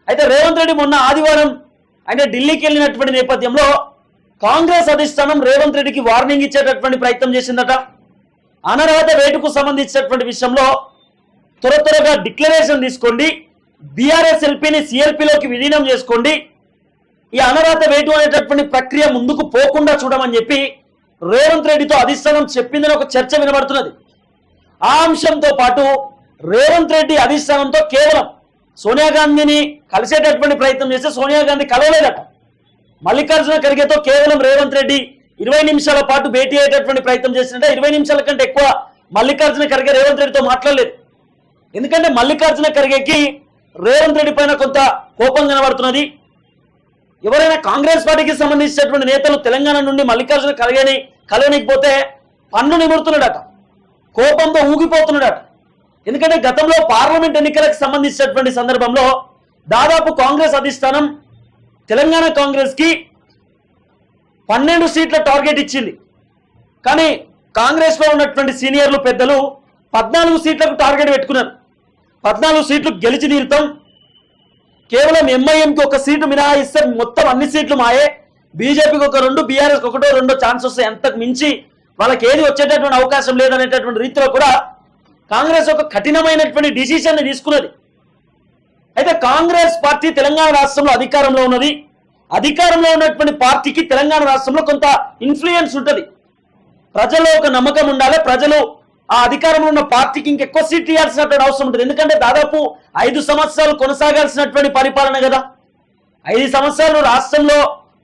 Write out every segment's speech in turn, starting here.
అయితే రేవంత్ రెడ్డి మొన్న ఆదివారం ఆయన ఢిల్లీకి వెళ్ళినటువంటి నేపథ్యంలో కాంగ్రెస్ అధిష్టానం రేవంత్ రెడ్డికి వార్నింగ్ ఇచ్చేటటువంటి ప్రయత్నం చేసిందట. అనర్హత వేటుకు సంబంధించినటువంటి విషయంలో త్వరగా డిక్లరేషన్ తీసుకోండి, బీఆర్ఎస్ ఎల్పీని సిఎల్పీలోకి విలీనం చేసుకోండి, ఈ అనర్హత వేటు అనేటటువంటి ప్రక్రియ ముందుకు పోకుండా చూడమని చెప్పి రేవంత్ రెడ్డితో అధిష్టానం చెప్పిందని ఒక చర్చ వినబడుతున్నది. ఆ అంశంతో పాటు రేవంత్ రెడ్డి అధిష్టానంతో కేవలం సోనియా గాంధీని కలిసేటటువంటి ప్రయత్నం చేస్తే సోనియా గాంధీ కలవలేదట. మల్లికార్జున ఖర్గేతో కేవలం రేవంత్ రెడ్డి 20 నిమిషాల పాటు భేటీ అయ్యేటటువంటి ప్రయత్నం చేసినట్టే 20 నిమిషాల కంటే ఎక్కువ మల్లికార్జున ఖర్గే రేవంత్ రెడ్డితో మాట్లాడలేదు. ఎందుకంటే మల్లికార్జున ఖర్గేకి రేవంత్ రెడ్డి పైన కొంత కోపం కనబడుతున్నది. ఎవరైనా కాంగ్రెస్ పార్టీకి సంబంధించినటువంటి నేతలు తెలంగాణ నుండి మల్లికార్జున ఖర్గేని కలవనికపోతే పన్ను నిమురుతున్నాడట, కోపంతో ఊగిపోతున్నాడట. ఎందుకంటే గతంలో పార్లమెంట్ ఎన్నికలకు సంబంధించినటువంటి సందర్భంలో దాదాపు కాంగ్రెస్ అధిష్టానం తెలంగాణ కాంగ్రెస్ కి 12 సీట్ల టార్గెట్ ఇచ్చింది. కానీ కాంగ్రెస్ లో ఉన్నటువంటి సీనియర్లు పెద్దలు 14 సీట్లకు టార్గెట్ పెట్టుకున్నారు. 14 సీట్లు గెలిచి తీరుతాం, కేవలం ఎంఐఎంకి ఒక సీటు మినహాయిస్తే మొత్తం అన్ని సీట్లు మాయే, బీజేపీకి ఒక 2, బీఆర్ఎస్కి 1, 2 ఛాన్స్ వస్తాయి, అంతకు మించి వాళ్ళకి ఏది వచ్చేటటువంటి అవకాశం లేదనేటటువంటి రీతిలో కూడా కాంగ్రెస్ ఒక కఠినమైనటువంటి డిసిషన్ ని తీసుకున్నది. అయితే కాంగ్రెస్ పార్టీ తెలంగాణ రాష్ట్రంలో అధికారంలో ఉన్నది. అధికారంలో ఉన్నటువంటి పార్టీకి తెలంగాణ రాష్ట్రంలో కొంత ఇన్ఫ్లుయెన్స్ ఉంటుంది. ప్రజల్లో ఒక నమ్మకం ఉండాలి, ప్రజలు ఆ అధికారంలో ఉన్న పార్టీకి ఇంకెక్కువ సీట్లు ఇవ్వాల్సినటువంటి అవసరం ఉంటుంది. ఎందుకంటే దాదాపు 5 సంవత్సరాలు కొనసాగాల్సినటువంటి పరిపాలన కదా. 5 సంవత్సరాలు రాష్ట్రంలో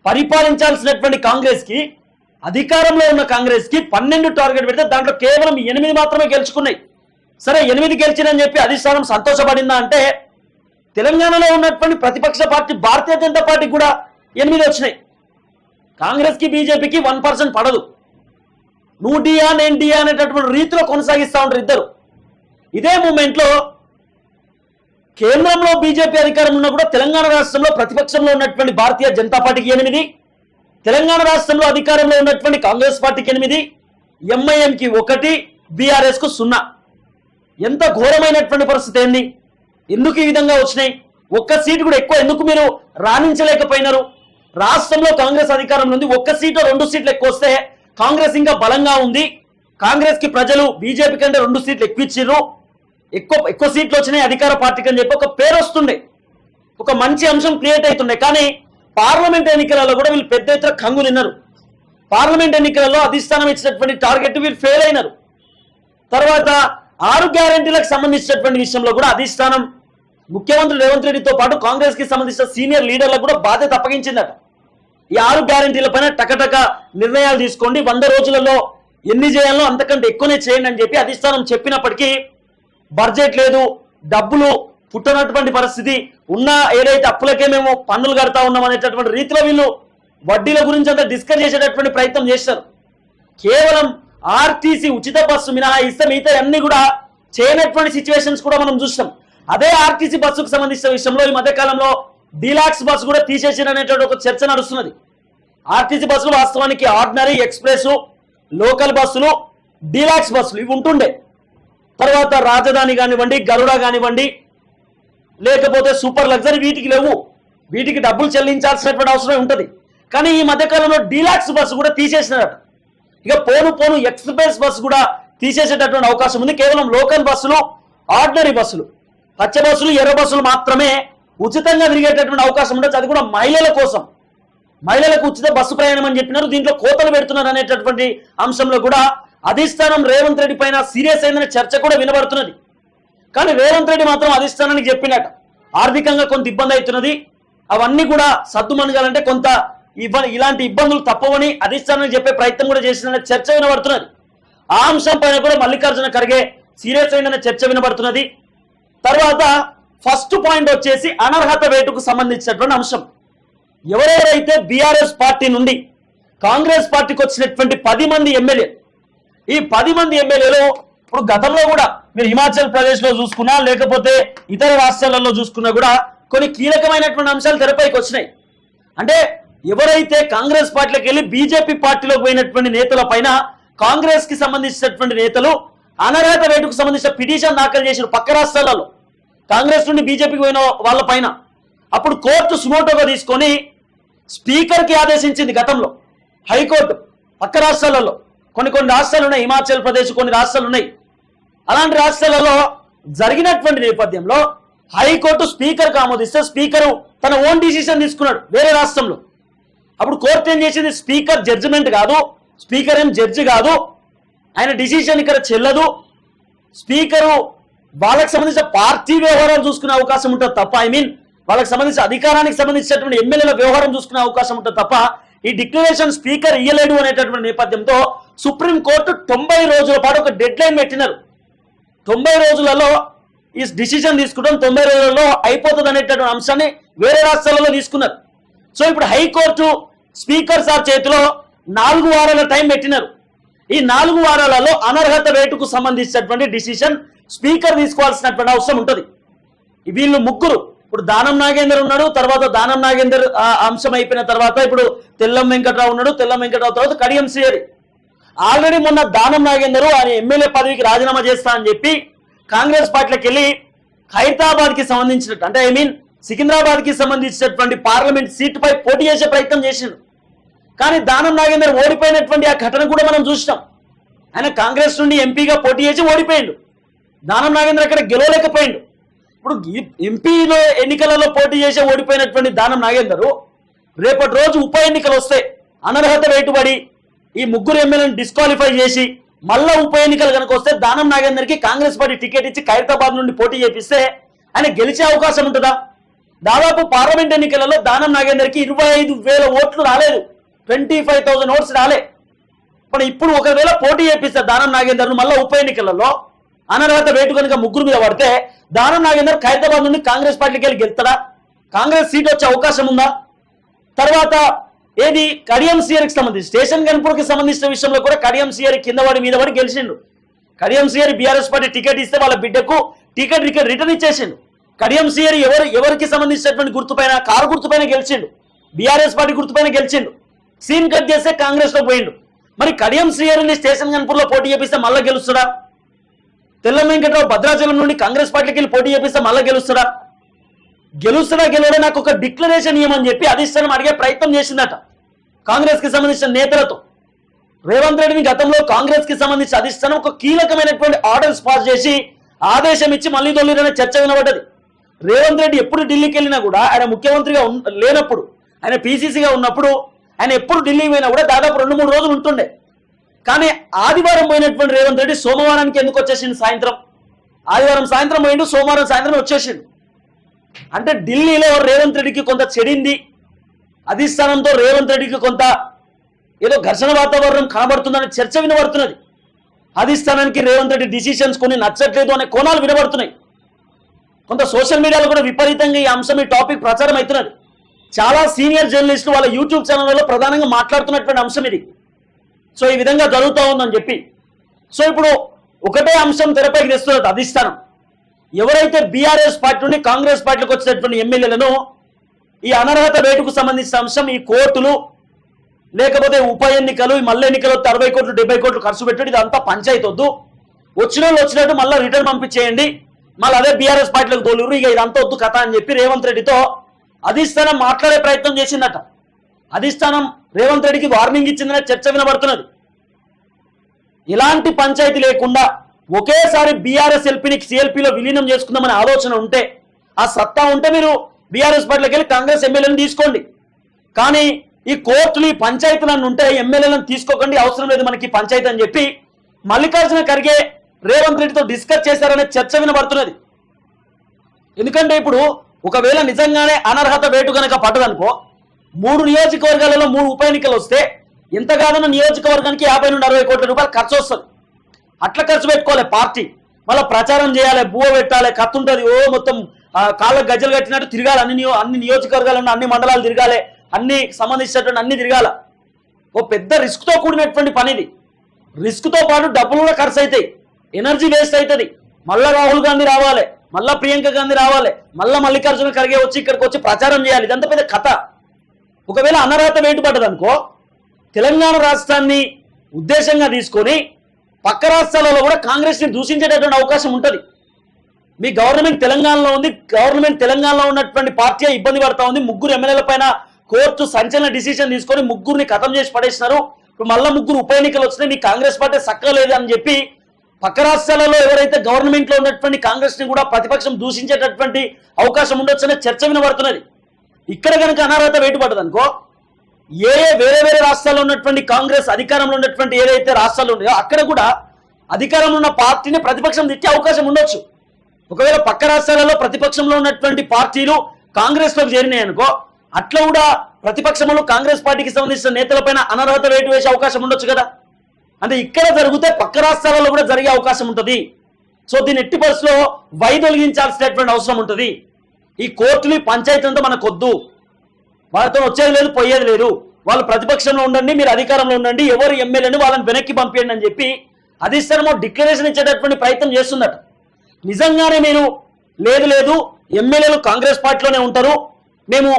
పరిపాలించాల్సినటువంటి కాంగ్రెస్ కి, అధికారంలో ఉన్న కాంగ్రెస్ కి 12 టార్గెట్ పెడితే దాంట్లో కేవలం 8 మాత్రమే గెలుచుకున్నాయి. సరే 8 గెలిచినని చెప్పి అధిష్టానం సంతోషపడిందా అంటే తెలంగాణలో ఉన్నటువంటి ప్రతిపక్ష పార్టీ భారతీయ జనతా పార్టీకి కూడా 8 వచ్చినాయి. కాంగ్రెస్ కి బీజేపీకి 1% పడదు. నువ్వు డియా నేను డియా అనేటటువంటి రీతిలో కొనసాగిస్తూ ఉంటారు ఇద్దరు. ఇదే మూమెంట్ లో కేంద్రంలో బీజేపీ అధికారం ఉన్నా కూడా తెలంగాణ రాష్ట్రంలో ప్రతిపక్షంలో ఉన్నటువంటి భారతీయ జనతా పార్టీకి 8, తెలంగాణ రాష్ట్రంలో అధికారంలో ఉన్నటువంటి కాంగ్రెస్ పార్టీకి 8, ఎంఐఎంకి 1, బీఆర్ఎస్ కు 0. ఎంత ఘోరమైనటువంటి పరిస్థితి ఏంది? ఎందుకు ఈ విధంగా వచ్చినాయి? ఒక్క సీటు కూడా ఎక్కువ ఎందుకు మీరు రాణించలేకపోయినారు? రాష్ట్రంలో కాంగ్రెస్ అధికారంలో ఉంది, 1 సీటు 2 సీట్లు ఎక్కువ వస్తే కాంగ్రెస్ ఇంకా బలంగా ఉంది, కాంగ్రెస్ కి ప్రజలు బీజేపీ కంటే 2 సీట్లు ఎక్కువ ఇచ్చిర్రు, ఎక్కువ సీట్లు వచ్చినాయి అధికార పార్టీకి అని చెప్పి ఒక పేరు వస్తుండే, ఒక మంచి అంశం క్రియేట్ అవుతుండే. కానీ పార్లమెంట్ ఎన్నికలలో కూడా వీళ్ళు పెద్ద ఎత్తున కంగు తిన్నారు. పార్లమెంట్ ఎన్నికలలో అధిష్టానం ఇచ్చినటువంటి టార్గెట్ వీళ్ళు ఫెయిల్ అయినారు. తర్వాత 6 గ్యారెంటీలకు సంబంధించినటువంటి విషయంలో కూడా అధిష్టానం ముఖ్యమంత్రి రేవంత్ రెడ్డితో పాటు కాంగ్రెస్ కి సంబంధించిన సీనియర్ లీడర్లకు కూడా బాధ్యత అప్పగించిందట. ఈ 6 గ్యారెంటీలపైన టకటక నిర్ణయాలు తీసుకోండి, 100 రోజులలో ఎన్ని చేయాలో అంతకంటే ఎక్కువనే చేయండి అని చెప్పి అధిష్టానం చెప్పినప్పటికీ బడ్జెట్ లేదు, డబ్బులు పుట్టనటువంటి పరిస్థితి, ఉన్న ఏదైతే అప్పులకే మేము పన్నులు కడతా ఉన్నాం అనేటటువంటి రీతిలో వీళ్ళు వడ్డీల గురించి అంతా డిస్కస్ చేసేటటువంటి ప్రయత్నం చేశారు. కేవలం ఆర్టీసీ ఉచిత బస్సు మినహాయిస్తే మిగతా అన్ని కూడా చేయనటువంటి సిచ్యువేషన్స్ కూడా మనం చూస్తాం. అదే ఆర్టీసీ బస్సుకు సంబంధించిన విషయంలో ఈ మధ్యకాలంలో డీలాక్స్ బస్సు కూడా తీసేసిననేటువంటి ఒక చర్చ నడుస్తున్నది. ఆర్టీసీ బస్సులు వాస్తవానికి ఆర్డినరీ, ఎక్స్ప్రెస్, లోకల్ బస్సులు, డీలాక్స్ బస్సులు ఇవి ఉంటుండే. తర్వాత రాజధాని కానివ్వండి, గరుడ కానివ్వండి, లేకపోతే సూపర్ లగ్జరీ వీటికి లేవు, వీటికి డబ్బులు చెల్లించాల్సినటువంటి అవసరం ఉంటుంది. కానీ ఈ మధ్యకాలంలో డీలాక్స్ బస్సు కూడా తీసేసినారట. ఇక పోను ఎక్స్ప్రెస్ బస్సు కూడా తీసేసేటటువంటి అవకాశం ఉంది. కేవలం లోకల్ బస్సులు, ఆర్డినరీ బస్సులు, పచ్చ బస్సులు, ఎర్ర బస్సులు మాత్రమే ఉచితంగా తిరిగేటటువంటి అవకాశం ఉండొచ్చు. అది కూడా మహిళల కోసం, మహిళలకు ఉచిత బస్సు ప్రయాణం అని చెప్పినారు. దీంట్లో కోతలు పెడుతున్నారు అనేటటువంటి అంశంలో కూడా అధిష్టానం రేవంత్ రెడ్డి పైన సీరియస్ అయిందనే చర్చ కూడా వినబడుతున్నది. కానీ రేవంత్ రెడ్డి మాత్రం అధిష్టానానికి చెప్పినట్ట ఆర్థికంగా కొంత ఇబ్బంది అవుతున్నది, అవన్నీ కూడా సద్దుమణగాలంటే కొంత ఇలాంటి ఇబ్బందులు తప్పవని అధిష్టానానికి చెప్పే ప్రయత్నం కూడా చేసిన చర్చ వినబడుతున్నది. ఆ అంశం పైన కూడా మల్లికార్జున ఖర్గే సీరియస్ అయిందనే చర్చ వినబడుతున్నది. తర్వాత ఫస్ట్ పాయింట్ వచ్చేసి అనర్హత వేటుకు సంబంధించినటువంటి అంశం. ఎవరెవరైతే బీఆర్ఎస్ పార్టీ నుండి కాంగ్రెస్ పార్టీకి వచ్చినటువంటి 10 మంది ఎమ్మెల్యే, ఈ 10 మంది ఎమ్మెల్యేలు ఇప్పుడు గతంలో కూడా మీరు హిమాచల్ ప్రదేశ్ లో చూసుకున్నా లేకపోతే ఇతర రాష్ట్రాలలో చూసుకున్నా కూడా కొన్ని కీలకమైనటువంటి అంశాలు తెరపైకి వచ్చినాయి. అంటే ఎవరైతే కాంగ్రెస్ పార్టీలోకి వెళ్ళి బీజేపీ పార్టీలోకి పోయినటువంటి నేతల పైన కాంగ్రెస్ కి సంబంధించినటువంటి నేతలు అనర్హత వేటుకు సంబంధించిన పిటిషన్ దాఖలు చేసిన పక్క రాష్ట్రాలలో కాంగ్రెస్ నుండి బీజేపీకి పోయిన వాళ్ళ పైన అప్పుడు కోర్టు సుమోటోగా తీసుకొని స్పీకర్కి ఆదేశించింది గతంలో. హైకోర్టు పక్క రాష్ట్రాలలో కొన్ని రాష్ట్రాలు ఉన్నాయి, హిమాచల్ ప్రదేశ్ కొన్ని రాష్ట్రాలు ఉన్నాయి. అలాంటి రాష్ట్రాలలో జరిగినటువంటి నేపథ్యంలో హైకోర్టు స్పీకర్కి ఆమోదిస్తే స్పీకరు తన ఓన్ డిసిషన్ తీసుకున్నాడు వేరే రాష్ట్రంలో. అప్పుడు కోర్టు ఏం చేసింది, స్పీకర్ జడ్జిమెంట్ కాదు, స్పీకర్ ఏం జడ్జి కాదు, ఆయన డిసిషన్ ఇక్కడ చెల్లదు, స్పీకరు వాళ్ళకి సంబంధించిన పార్టీ వ్యవహారాలు చూసుకునే అవకాశం ఉంటుంది తప్ప, వాళ్ళకి సంబంధించిన అధికారానికి సంబంధించినటువంటి ఎమ్మెల్యేల వ్యవహారం చూసుకునే అవకాశం ఉంటుంది తప్ప ఈ డిక్లరేషన్ స్పీకర్ ఇయ్యలేడు అనేటటువంటి నేపథ్యంతో సుప్రీంకోర్టు 90 రోజుల పాటు ఒక డెడ్ లైన్ పెట్టినారు. 90 రోజులలో ఈ డిసిషన్ తీసుకుంటాం, 90 రోజులలో అయిపోతుంది అనేటటువంటి అంశాన్ని వేరే రాష్ట్రాలలో తీసుకున్నారు. సో ఇప్పుడు హైకోర్టు స్పీకర్ సార్ చేతిలో 4 వారాల టైం పెట్టినారు. ఈ 4 వారాలలో అనర్హత వేటుకు సంబంధించినటువంటి డిసిషన్ స్పీకర్ తీసుకోవాల్సినటువంటి అవసరం ఉంటుంది. వీళ్ళు ముగ్గురు, ఇప్పుడు దానం నాగేందర్ ఉన్నాడు, తర్వాత దానం నాగేందర్ అంశం అయిపోయిన తర్వాత ఇప్పుడు తెల్లం వెంకట్రావు ఉన్నాడు, తెల్లం వెంకట్రావు తర్వాత కడియం శ్రీహరి. ఆల్రెడీ మొన్న దానం నాగేందర్ ఆయన ఎమ్మెల్యే పదవికి రాజీనామా చేస్తా అని చెప్పి కాంగ్రెస్ పార్టీలోకి వెళ్ళి ఖైరతాబాద్ కి సంబంధించినట్టు అంటే సికింద్రాబాద్ కి సంబంధించినటువంటి పార్లమెంట్ సీటుపై పోటీ చేసే ప్రయత్నం చేసిండు. కానీ దానం నాగేందర్ ఓడిపోయినటువంటి ఆ ఘటన కూడా మనం చూసినాం. ఆయన కాంగ్రెస్ నుండి ఎంపీగా పోటీ చేసి ఓడిపోయిండు. దానం నాగేందర్ అక్కడ గెలవలేకపోయిండు. ఇప్పుడు ఎంపీలో ఎన్నికలలో పోటీ చేసి ఓడిపోయినటువంటి దానం నాగేందర్ రేపటి రోజు ఉప ఎన్నికలు వస్తే అనర్హత వేటుబడి ఈ ముగ్గురు ఎమ్మెల్యేలను డిస్క్వాలిఫై చేసి మళ్ళా ఉప ఎన్నికలు కనుక వస్తే దానం నాగేందర్కి కాంగ్రెస్ పార్టీ టికెట్ ఇచ్చి ఖైరతాబాద్ నుండి పోటీ చేపిస్తే ఆయన గెలిచే అవకాశం ఉంటుందా? దాదాపు పార్లమెంట్ ఎన్నికలలో దానం నాగేందర్కి 25,000 ఓట్లు రాలేదు, 25,000 ఓట్స్ రాలే. ఇప్పుడు ఒకవేళ పోటీ చేపిస్తే దానం నాగేందర్ను మళ్ళీ ఉప ఎన్నికలలో అనర్హత వేటు కనుక ముగ్గురు మీద పడితే దానం నాగేందర్ ఖైరతాబాద్ నుండి కాంగ్రెస్ పార్టీకి వెళ్ళి గెలుస్తాడా? కాంగ్రెస్ సీట్ వచ్చే అవకాశం ఉందా? తర్వాత ఏది కడియం శ్రీహరికి సంబంధించి స్టేషన్ గన్పూర్కి సంబంధించిన విషయంలో కూడా కడియం శ్రీహరి కింద పడి మీద పడి గెలిచిండు. Kadiyam Srihari BRS party ticket ఇస్తే వాళ్ళ బిడ్డకు టికెట్ రిటర్న్ ఇచ్చేసిండు. కడియం శ్రీహరి ఎవరికి సంబంధించినటువంటి గుర్తుపైన కారు గుర్తుపైన గెలిచిండు, బీఆర్ఎస్ పార్టీ గుర్తుపైన గెలిచిండు. సీన్ కట్ చేస్తే కాంగ్రెస్ లో పోయిండు. మరి కడియం శ్రీహరిని స్టేషన్ గన్పూర్ లో పోటీ చేపిస్తే మళ్ళీ గెలుస్తాడా? తెల్లం వెంకట్రావు భద్రాచలం నుండి కాంగ్రెస్ పార్టీకి వెళ్ళి పోటీ చేపిస్తే మళ్ళీ గెలుస్తాడా గెలవడా? నాకు ఒక డిక్లరేషన్ ఇవ్వమని చెప్పి అధిష్టానం అడిగే ప్రయత్నం చేసిందట కాంగ్రెస్ కి సంబంధించిన నేతలతో. రేవంత్ రెడ్డిని గతంలో కాంగ్రెస్ కి సంబంధించిన అధిష్టానం ఒక కీలకమైనటువంటి ఆర్డర్స్ పాస్ చేసి ఆదేశం ఇచ్చి మళ్ళీ తొలిరనే చర్చ వినబడ్డది. రేవంత్ రెడ్డి ఎప్పుడు ఢిల్లీకి వెళ్ళినా కూడా ఆయన ముఖ్యమంత్రిగా లేనప్పుడు, ఆయన పీసీసీగా ఉన్నప్పుడు ఆయన ఎప్పుడు ఢిల్లీ పోయినా కూడా దాదాపు 2-3 రోజులు ఉంటుండే. కానీ ఆదివారం పోయినటువంటి రేవంత్ రెడ్డి సోమవారానికి ఎందుకు వచ్చేసిండు? సాయంత్రం ఆదివారం సాయంత్రం పోయిండు, సోమవారం సాయంత్రం వచ్చేసిండు. అంటే ఢిల్లీలో రేవంత్ రెడ్డికి కొంత చెడింది, అధిష్టానంతో రేవంత్ రెడ్డికి కొంత ఏదో ఘర్షణ వాతావరణం కనబడుతుందనే చర్చ వినబడుతున్నది. అధిష్టానానికి రేవంత్ రెడ్డి డిసిషన్స్ కొన్ని నచ్చట్లేదు అనే కోణాలు వినబడుతున్నాయి. కొంత సోషల్ మీడియాలో కూడా విపరీతంగా ఈ అంశం, ఈ టాపిక్ ప్రచారం అవుతున్నది. చాలా సీనియర్ జర్నలిస్టులు వాళ్ళ యూట్యూబ్ ఛానళ్లలో ప్రధానంగా మాట్లాడుతున్నటువంటి అంశం ఇది. సో ఈ విధంగా జరుగుతూ ఉందని చెప్పి సో ఇప్పుడు ఒకటే అంశం తెరపైకి తెస్తున్నది అధిష్టానం. ఎవరైతే బీఆర్ఎస్ పార్టీ నుండి కాంగ్రెస్ పార్టీకి వచ్చినటువంటి ఎమ్మెల్యేలను ఈ అనర్హత వేటుకు సంబంధించిన అంశం, ఈ కోర్టులు లేకపోతే ఉప ఎన్నికలు, ఈ మళ్ళీ ఎన్నికలు 60 కోట్లు 70 కోట్లు ఖర్చు పెట్టండి, ఇదంతా పంచాయతీ వద్దు, వచ్చిన వాళ్ళు వచ్చినట్టు మళ్ళీ రిటర్న్ పంపించేయండి, మళ్ళీ అదే బీఆర్ఎస్ పార్టీలకు తోలురు, ఇక ఇదంతా వద్దు కథ అని చెప్పి రేవంత్ రెడ్డితో అధిష్టానం మాట్లాడే ప్రయత్నం చేసిందట. అధిష్టానం రేవంత్ రెడ్డికి వార్నింగ్ ఇచ్చిందనే చర్చ వినబడుతున్నది. ఇలాంటి పంచాయతీ లేకుండా ఒకేసారి బీఆర్ఎస్ ఎల్పీని సిఎల్పీలో విలీనం చేసుకుందామనే ఆలోచన ఉంటే, ఆ సత్తా ఉంటే మీరు బీఆర్ఎస్ పార్టీలోకి వెళ్ళి కాంగ్రెస్ ఎమ్మెల్యేలను తీసుకోండి. కానీ ఈ కోర్టులు, ఈ పంచాయతీలను ఉంటే ఎమ్మెల్యేలను తీసుకోకండి, అవసరం లేదు మనకి పంచాయతీ అని చెప్పి మల్లికార్జున ఖర్గే రేవంత్ రెడ్డితో డిస్కస్ చేశారనే చర్చ వినబడుతున్నది. ఎందుకంటే ఇప్పుడు ఒకవేళ నిజంగానే అనర్హత వేటు కనుక పట్టదనుకో, 3 నియోజకవర్గాలలో 3 ఉప ఎన్నికలు వస్తే ఎంత కాదన్న నియోజకవర్గానికి 50 నుండి 60 కోట్ల రూపాయలు ఖర్చు వస్తుంది. అట్లా ఖర్చు పెట్టుకోవాలి పార్టీ, మళ్ళీ ప్రచారం చేయాలి, బువ్వ పెట్టాలి, కత్తుంటది, మొత్తం కాళ్ళకు గజ్జలు కట్టినట్టు తిరగాలి, అన్ని నియోజకవర్గాలను, అన్ని మండలాలు తిరగాలి, అన్ని సంబంధించినటువంటి అన్ని తిరగాల. ఓ పెద్ద రిస్క్తో కూడినటువంటి పని ఇది. రిస్క్తో పాటు డబ్బులు కూడా ఖర్చు అవుతాయి, ఎనర్జీ వేస్ట్ అవుతుంది. మళ్ళా రాహుల్ గాంధీ రావాలి, మళ్ళా ప్రియాంక గాంధీ రావాలి, మళ్ళా మల్లికార్జున ఖర్గే వచ్చి ఇక్కడికి వచ్చి ప్రచారం చేయాలి, ఇదంతా పెద్ద కథ. ఒకవేళ అనర్హత వేటు పడ్డదనుకో, తెలంగాణ రాష్ట్రాన్ని ఉద్దేశంగా తీసుకొని పక్క రాష్ట్రాలలో కూడా కాంగ్రెస్ ని దూషించేటటువంటి అవకాశం ఉంటుంది. మీ గవర్నమెంట్ తెలంగాణలో ఉంది, గవర్నమెంట్ తెలంగాణలో ఉన్నటువంటి పార్టీ ఇబ్బంది పడతా ఉంది. 3 ఎమ్మెల్యేల పైన కోర్టు సంచలన డిసిషన్ తీసుకొని 3 ఖతం చేసి పడేసినారు. ఇప్పుడు మళ్ళా 3 ఉప ఎన్నికలు వచ్చినాయి, మీ కాంగ్రెస్ పార్టీ సక్కలేదు అని చెప్పి పక్క రాష్ట్రాలలో ఎవరైతే గవర్నమెంట్ లో ఉన్నటువంటి కాంగ్రెస్ ని కూడా ప్రతిపక్షం దూషించేటటువంటి అవకాశం ఉండొచ్చనే చర్చ వినబడుతున్నది. ఇక్కడ కనుక అనర్హత వేటు పడ్డది అనుకో, వేరే రాష్ట్రాల్లో ఉన్నటువంటి కాంగ్రెస్ అధికారంలో ఉన్నటువంటి ఏదైతే రాష్ట్రాలు ఉన్నాయో అక్కడ కూడా అధికారంలో ఉన్న పార్టీని ప్రతిపక్షం తిట్టే అవకాశం ఉండొచ్చు. ఒకవేళ పక్క రాష్ట్రాలలో ప్రతిపక్షంలో ఉన్నటువంటి పార్టీలు కాంగ్రెస్ లోకి చేరినాయి అనుకో, అట్లా కూడా ప్రతిపక్షంలో కాంగ్రెస్ పార్టీకి సంబంధించిన నేతలపైన అనర్హత వేటు వేసే అవకాశం ఉండొచ్చు కదా. అంటే ఇక్కడ జరిగితే పక్క రాష్ట్రాలలో కూడా జరిగే అవకాశం ఉంటుంది. సో దీన్ని ఎట్టి పరిస్థితిలో వైదొలిగించాల్సినటువంటి అవసరం ఉంటుంది. ఈ కోర్టుని పంచాయతీ అంతా మనకొద్దు, వాళ్ళతో వచ్చేది లేదు పోయేది లేదు, వాళ్ళు ప్రతిపక్షంలో ఉండండి, మీరు అధికారంలో ఉండండి, ఎవరు ఎమ్మెల్యేని వాళ్ళని వెనక్కి పంపించండి అని చెప్పి అధిష్టానం డిక్లరేషన్ ఇచ్చేటటువంటి ప్రయత్నం చేస్తుందట. నిజంగానే మీరు లేదు ఎమ్మెల్యేలు కాంగ్రెస్ పార్టీలోనే ఉంటారు, మేము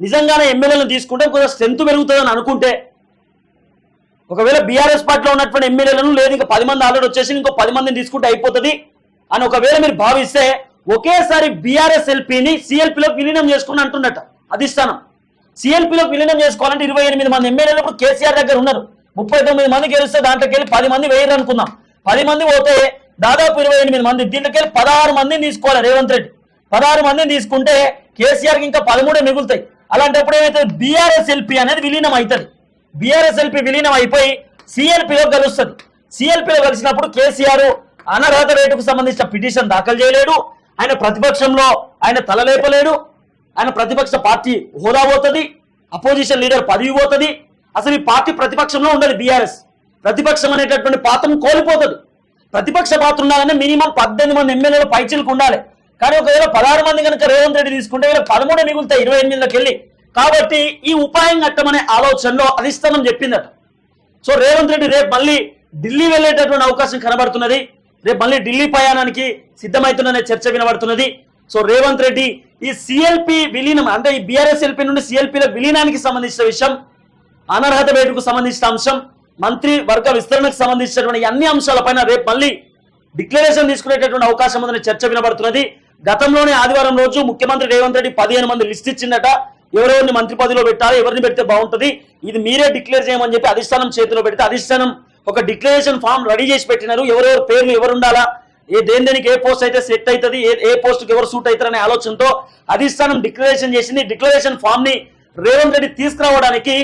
నిజంగానే ఎమ్మెల్యేలను తీసుకుంటే కొంచెం స్ట్రెంత్ పెరుగుతుందని అనుకుంటే, ఒకవేళ బీఆర్ఎస్ పార్టీలో ఉన్నటువంటి ఎమ్మెల్యేలను లేదు ఇంకా 10 మంది ఆల్రెడీ వచ్చేసి ఇంకో 10 మందిని తీసుకుంటే అయిపోతుంది అని ఒకవేళ మీరు భావిస్తే ఒకేసారి బీఆర్ఎస్ ఎల్పీని సిఎల్పీలోకి విలీనం చేసుకుని అంటున్నట్ట అధిష్టానం. సిఎల్పీలోకి విలీనం చేసుకోవాలంటే 28 మంది ఎమ్మెల్యేలు ఇప్పుడు కేసీఆర్ దగ్గర ఉన్నారు. 39 మంది గెలిస్తే దాంట్లోకి వెళ్ళి 10 మంది వేయరు అనుకుందాం. 10 మంది పోతే దాదాపు 28 మంది, దీంట్లోకి వెళ్ళి 16 మందిని తీసుకోవాలి రేవంత్ రెడ్డి. 16 మందిని తీసుకుంటే కేసీఆర్కి ఇంకా 13 మిగులుతాయి. అలాంటప్పుడు ఏమైతే బీఆర్ఎస్ ఎల్పీ అనేది విలీనం అవుతుంది. బీఆర్ఎస్ ఎల్పీ విలీనం అయిపోయి సిఎల్పీలో కలుస్తుంది. సిఎల్పీలో కలిసినప్పుడు కేసీఆర్ అనర్హత వేటుకు సంబంధించిన పిటిషన్ దాఖలు చేయలేడు, ఆయన ప్రతిపక్షంలో ఆయన తలలేపలేడు, ఆయన ప్రతిపక్ష పార్టీ హోదా పోతుంది, అపోజిషన్ లీడర్ పదవి పోతుంది, అసలు ఈ పార్టీ ప్రతిపక్షంలో ఉండదు. బీఆర్ఎస్ ప్రతిపక్షం అనేటటువంటి పాత్రను కోల్పోతుంది. ప్రతిపక్ష పాత్ర ఉండాలంటే మినిమం 18 మంది ఎమ్మెల్యేలు పైచిలకు ఉండాలి. కానీ ఒకవేళ 16 మంది కనుక రేవంత్ రెడ్డి తీసుకుంటే 13 మిగులుతాయి 28లోకి వెళ్ళి. కాబట్టి ఈ ఉపాయం కట్టమనే ఆలోచనలో అధిష్టానం చెప్పిందట. సో రేవంత్ రెడ్డి రేపు మళ్ళీ ఢిల్లీ వెళ్ళేటటువంటి అవకాశం కనబడుతున్నది. రేపు మళ్ళీ ఢిల్లీ ప్రయాణానికి సిద్ధమవుతుందనే చర్చ వినబడుతున్నది. సో రేవంత్ రెడ్డి ఈ సిఎల్పి విలీనం అంటే ఈ బీఆర్ఎస్ ఎల్పీ నుండి సిఎల్పీల విలీనానికి సంబంధించిన విషయం, అనర్హత వేటుకు సంబంధించిన అంశం, మంత్రి వర్గ విస్తరణకు సంబంధించినటువంటి అన్ని అంశాలపైన రేపు మళ్ళీ డిక్లరేషన్ తీసుకునేటటువంటి అవకాశం ఉందనే చర్చ వినబడుతున్నది. గతంలోనే ఆదివారం రోజు ముఖ్యమంత్రి రేవంత్ రెడ్డి 15 మంది లిస్ట్ ఇచ్చిందట. ఎవరెవరిని మంత్రి పదవిలో పెట్టాలి, ఎవరిని పెడితే బాగుంటుంది, ఇది మీరే డిక్లేర్ చేయమని చెప్పి అధిష్టానం చేతిలో పెడితే అధిష్టానం ఒక డిక్లరేషన్ ఫామ్ రెడీ చేసి పెట్టినారు. ఎవరెవరు పేర్లు ఎవరు ఉండాలా, దేనికి ఏ పోస్ట్ అయితే సెట్ అవుతుంది, ఏ పోస్ట్కి ఎవరు సూట్ అవుతారనే ఆలోచనతో అధిష్టానం డిక్లరేషన్ చేసింది. డిక్లరేషన్ ఫామ్ ని రేవంత్ రెడ్డి తీసుకురావడానికి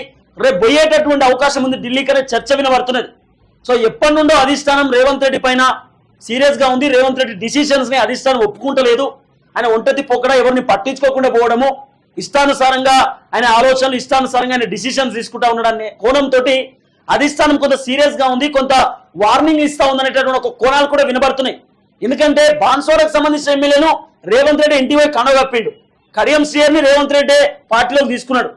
రేపు పోయేటటువంటి అవకాశం ఉంది ఢిల్లీకి అనే చర్చ వినబడుతున్నది. సో ఎప్పటి నుండో అధిష్టానం రేవంత్ రెడ్డి పైన సీరియస్ గా ఉంది. రేవంత్ రెడ్డి డిసిషన్స్ ని అధిష్టానం ఒప్పుకుంటలేదు. ఆయన ఒంటతి పొక్కడా ఎవరిని పట్టించుకోకుండా పోవడము, ఇష్టానుసారంగా ఆయన ఆలోచనలు ఇష్టానుసారంగా ఆయన డిసిషన్స్ తీసుకుంటా ఉండడాన్ని కోణంతో అధిష్టానం కొంత సీరియస్ గా ఉంది, కొంత వార్నింగ్ ఇస్తా ఉందనేటటువంటి ఒక కోణాలు కూడా వినబడుతున్నాయి. ఎందుకంటే బాన్సోడకు సంబంధించిన ఎమ్మెల్యేను రేవంత్ రెడ్డి ఇంటిపై కండగప్పిండు. కడియం శ్రీయర్ ని రేవంత్ రెడ్డి పార్టీలోకి తీసుకున్నాడు.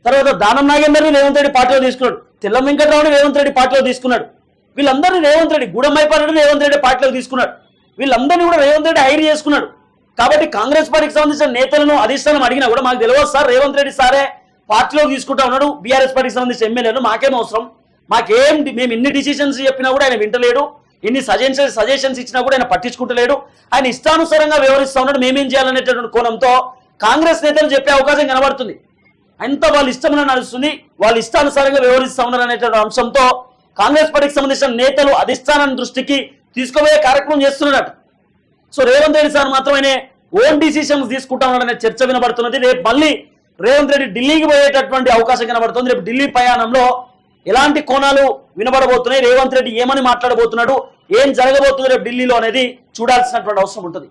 తర్వాత దానం నాగేందర్ని రేవంత్ రెడ్డి పార్టీలో తీసుకున్నాడు. తెల్లం వెంకట్రావుని రేవంత్ రెడ్డి పార్టీలో తీసుకున్నాడు. వీళ్ళందరినీ రేవంత్ రెడ్డి, గూడెంమైపారెడ్డి రేవంత్ రెడ్డి పార్టీలో తీసుకున్నాడు. వీళ్ళందరినీ కూడా రేవంత్ రెడ్డి హైర్ చేసుకున్నాడు. కాబట్టి కాంగ్రెస్ పార్టీకి సంబంధించిన నేతలను అధిష్టానం అడిగినా కూడా మాకు తెలియదు సార్, రేవంత్ రెడ్డి సారే పార్టీలో తీసుకుంటా ఉన్నాడు, బీఆర్ఎస్ పార్టీకి సంబంధించిన ఎమ్మెల్యేలు మాకేం అవసరం, మేము ఎన్ని డిసిషన్స్ చెప్పినా కూడా ఆయన వింటలేడు, ఎన్ని సజెషన్స్ ఇచ్చినా కూడా ఆయన పట్టించుకుంటలేడు, ఆయన ఇష్టానుసారంగా వ్యవహరిస్తా ఉన్నాడు, మేమేం చేయాలనేటటువంటి కోణంతో కాంగ్రెస్ నేతలు చెప్పే అవకాశం కనబడుతుంది. అంత వాళ్ళ ఇష్టమైన నడుస్తుంది, వాళ్ళు ఇష్టానుసారంగా వ్యవహరిస్తా ఉన్నారు అనేటువంటి అంశంతో కాంగ్రెస్ పార్టీకి సంబంధించిన నేతలు అధిష్టానం దృష్టికి తీసుకుపోయే కార్యక్రమం చేస్తున్నారట. సో రేవంత్ రెడ్డి సార్ మాత్రమే ఓన్ డిసిషన్స్ తీసుకుంటా ఉన్నాడనే చర్చ వినబడుతున్నది. రేపు మళ్ళీ రేవంత్ రెడ్డి ఢిల్లీకి పోయేటటువంటి అవకాశం కనబడుతుంది. రేపు ఢిల్లీ ప్రయాణంలో ఎలాంటి కోణాలు వినబడబోతున్నాయి, రేవంత్ రెడ్డి ఏమని మాట్లాడబోతున్నాడు, ఏం జరగబోతుంది రేపు ఢిల్లీలో అనేది చూడాల్సినటువంటి అవసరం ఉంటుంది.